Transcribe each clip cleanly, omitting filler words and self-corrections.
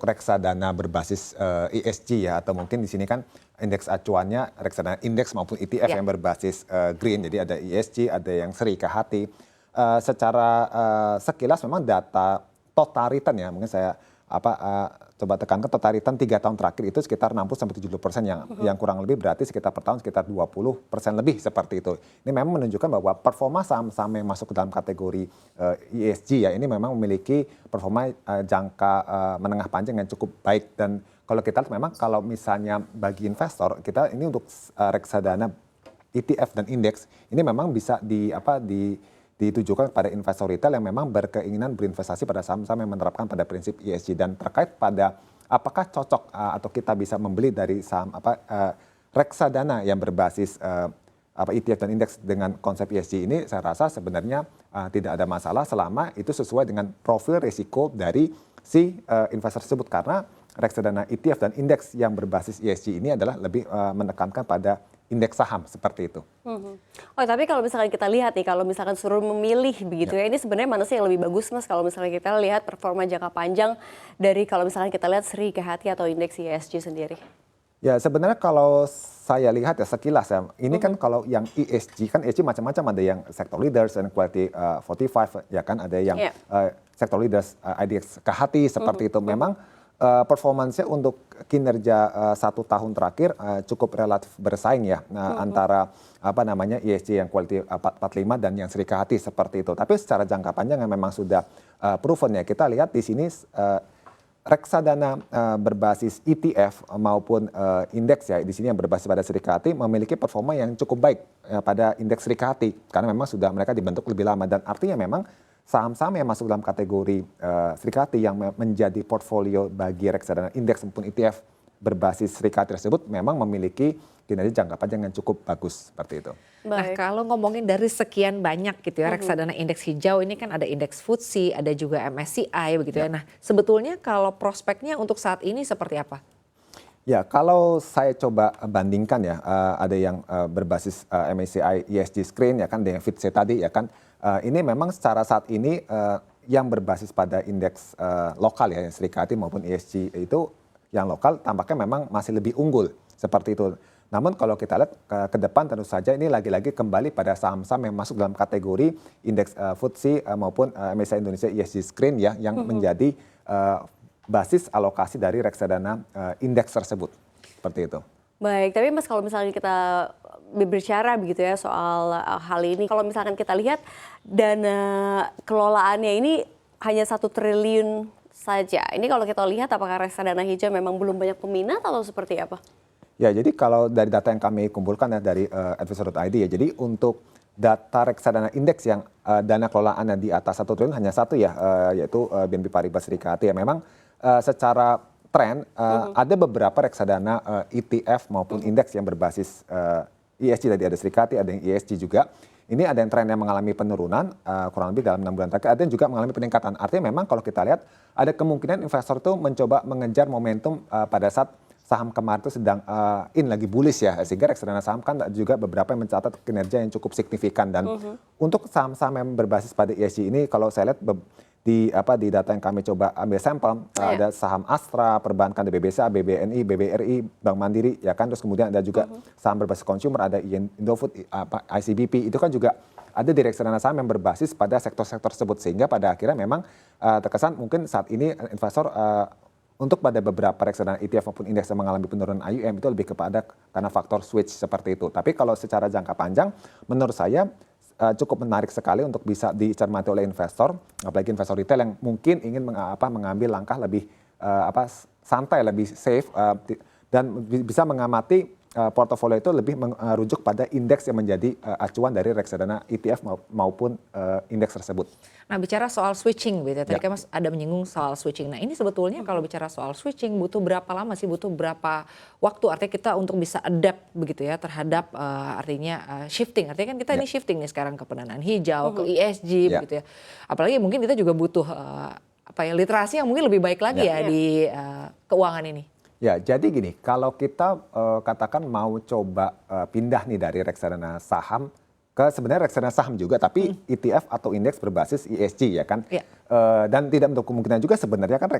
untuk reksadana berbasis ESG ya, atau mungkin di sini kan indeks acuannya reksadana indeks maupun ETF yang berbasis green, jadi ada ESG, ada yang seri KHT. Secara sekilas memang data total return ya, mungkin saya coba tekankan total return 3 tahun terakhir itu sekitar 60-70% yang kurang lebih berarti sekitar per tahun sekitar 20% lebih seperti itu. Ini memang menunjukkan bahwa performa saham-saham yang masuk ke dalam kategori ESG ya ini memang memiliki performa jangka menengah panjang yang cukup baik. Dan kalau kita lihat memang kalau misalnya bagi investor kita ini untuk reksadana ETF dan indeks ini memang bisa ditujukan pada investor retail yang memang berkeinginan berinvestasi pada saham-saham yang menerapkan pada prinsip ESG. Dan terkait pada apakah cocok atau kita bisa membeli dari saham reksadana yang berbasis ETF dan indeks dengan konsep ESG ini, saya rasa sebenarnya tidak ada masalah selama itu sesuai dengan profil risiko dari si investor tersebut, karena reksadana ETF dan indeks yang berbasis ESG ini adalah lebih menekankan pada indeks saham seperti itu. Oh, tapi kalau misalkan kita lihat nih, kalau misalkan suruh memilih begitu ya, ini sebenarnya mana sih yang lebih bagus Mas kalau misalnya kita lihat performa jangka panjang dari kalau misalkan kita lihat Sri KHT atau indeks ESG sendiri? Ya sebenarnya kalau saya lihat ya sekilas ya, ini kan kalau yang ESG kan ESG macam-macam, ada yang sector leaders and quality 45 ya kan, ada yang sector leaders IDX KHT seperti itu. Memang performansnya untuk kinerja 1 tahun terakhir cukup relatif bersaing ya antara ESG yang quality 45 dan yang Sri KHT seperti itu. Tapi secara jangka panjang yang memang sudah proven ya, kita lihat di sini reksadana berbasis ETF maupun indeks ya di sini yang berbasis pada Sri KHT memiliki performa yang cukup baik pada indeks Sri KHT karena memang sudah mereka dibentuk lebih lama, dan artinya memang saham-saham yang masuk dalam kategori Sri KHT yang menjadi portfolio bagi reksadana indeks maupun ETF berbasis Sri KHT tersebut memang memiliki kinerja jangka panjang yang cukup bagus seperti itu. Nah kalau ngomongin dari sekian banyak gitu ya reksadana indeks hijau ini kan ada indeks FTSE, ada juga MSCI begitu ya. Nah sebetulnya kalau prospeknya untuk saat ini seperti apa? Ya kalau saya coba bandingkan ya, ada yang berbasis MSCI ESG Screen ya kan dengan FTSE tadi ya kan. Ini memang secara saat ini yang berbasis pada indeks lokal ya Sri KHT maupun ESG itu yang lokal tampaknya memang masih lebih unggul seperti itu. Namun kalau kita lihat ke depan tentu saja ini lagi-lagi kembali pada saham-saham yang masuk dalam kategori indeks FTSE maupun MSCI Indonesia ESG Screen ya yang menjadi basis alokasi dari reksadana indeks tersebut seperti itu. Baik, tapi Mas kalau misalnya kita berbicara begitu ya soal hal ini, kalau misalkan kita lihat dana kelolaannya ini hanya 1 triliun saja. Ini kalau kita lihat apakah reksadana hijau memang belum banyak peminat atau seperti apa? Ya, jadi kalau dari data yang kami kumpulkan ya dari advisor.id ya, jadi untuk data reksadana indeks yang dana kelolaannya di atas 1 triliun hanya 1 ya, yaitu BNP Paribas Sri KHT ya. Memang secara tren ada beberapa reksadana ETF maupun indeks yang berbasis ESG, tadi ada Sri KHT, ada yang ESG juga. Ini ada yang tren yang mengalami penurunan kurang lebih dalam 6 bulan terakhir, ada yang juga mengalami peningkatan. Artinya memang kalau kita lihat ada kemungkinan investor itu mencoba mengejar momentum pada saat saham kemarin itu sedang lagi bullish ya, sehingga reksadana saham kan juga beberapa yang mencatat kinerja yang cukup signifikan. Dan untuk saham-saham yang berbasis pada ESG ini kalau saya lihat di data yang kami coba ambil sampel, ada saham Astra, perbankan BBCA, BBNI, BBRI, Bank Mandiri ya kan, terus kemudian ada juga saham berbasis consumer, ada Indofood, ICBP, itu kan juga ada di reksadana saham yang berbasis pada sektor-sektor tersebut, sehingga pada akhirnya memang terkesan mungkin saat ini investor untuk pada beberapa reksadana ETF maupun indeks yang mengalami penurunan AUM itu lebih kepada karena faktor switch seperti itu. Tapi kalau secara jangka panjang menurut saya cukup menarik sekali untuk bisa dicermati oleh investor, apalagi investor retail yang mungkin ingin mengambil langkah lebih santai, lebih safe dan bisa mengamati portofolio itu lebih merujuk pada indeks yang menjadi acuan dari reksadana ETF maupun indeks tersebut. Nah bicara soal switching gitu ya, tadi kan Mas ada menyinggung soal switching. Nah ini sebetulnya kalau bicara soal switching butuh berapa lama sih, butuh berapa waktu artinya kita untuk bisa adapt begitu ya terhadap artinya shifting. Artinya kan kita ini shifting nih sekarang ke pendanaan hijau, ke ESG begitu ya. Apalagi mungkin kita juga butuh literasi yang mungkin lebih baik lagi ya di keuangan ini. Ya, jadi gini, kalau kita katakan mau coba pindah nih dari reksadana saham ke sebenarnya reksadana saham juga, tapi ETF atau indeks berbasis ESG ya kan, dan tidak menutup kemungkinan juga sebenarnya kan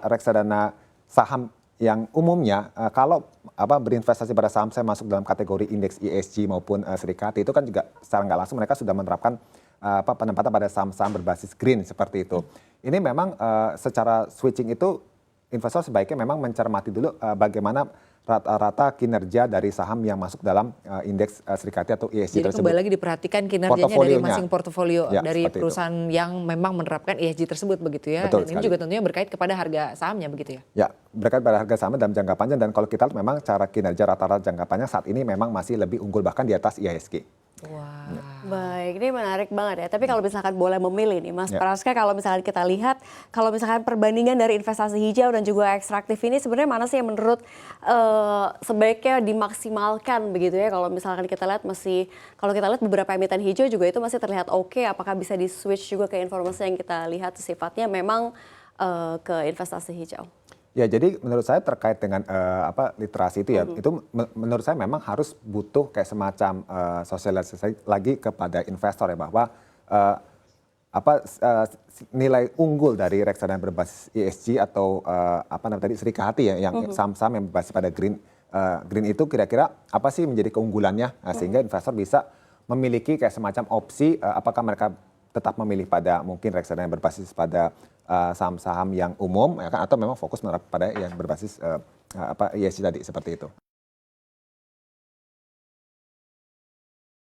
reksadana saham yang umumnya kalau berinvestasi pada saham saya masuk dalam kategori indeks ESG maupun serikati itu kan juga secara nggak langsung mereka sudah menerapkan penempatan pada saham-saham berbasis green seperti itu. Ini memang secara switching itu investor sebaiknya memang mencermati dulu bagaimana rata-rata kinerja dari saham yang masuk dalam indeks serikati atau ESG Jadi tersebut. kembali lagi diperhatikan kinerjanya dari Portofolionya. masing portofolio Ya, dari seperti itu. perusahaan yang memang menerapkan ESG tersebut begitu ya. Betul Dan ini sekali. juga tentunya berkait kepada harga sahamnya begitu ya. Ya, berkait pada harga saham dalam jangka panjang dan kalau kita lihat memang cara kinerja rata-rata jangka panjang saat ini memang masih lebih unggul bahkan di atas IHSG. Wah. Baik, ini menarik banget ya. Tapi kalau misalkan boleh memilih nih, Mas Ya. Praska, kalau misalkan kita lihat, kalau misalkan perbandingan dari investasi hijau dan juga ekstraktif ini sebenarnya mana sih yang menurut sebaiknya dimaksimalkan begitu ya? Kalau misalkan kita lihat kalau kita lihat beberapa emiten hijau juga itu masih terlihat oke. Apakah bisa di switch juga ke informasi yang kita lihat sifatnya memang ke investasi hijau? Ya, jadi menurut saya terkait dengan literasi itu ya, itu menurut saya memang harus butuh kayak semacam sosialisasi lagi kepada investor ya bahwa nilai unggul dari reksadana berbasis ESG atau serikati ya yang saham-saham yang berbasis pada green itu kira-kira apa sih menjadi keunggulannya sehingga investor bisa memiliki kayak semacam opsi apakah mereka tetap memilih pada mungkin reksadana yang berbasis pada saham-saham yang umum ya kan atau memang fokus pada yang berbasis ESG tadi seperti itu.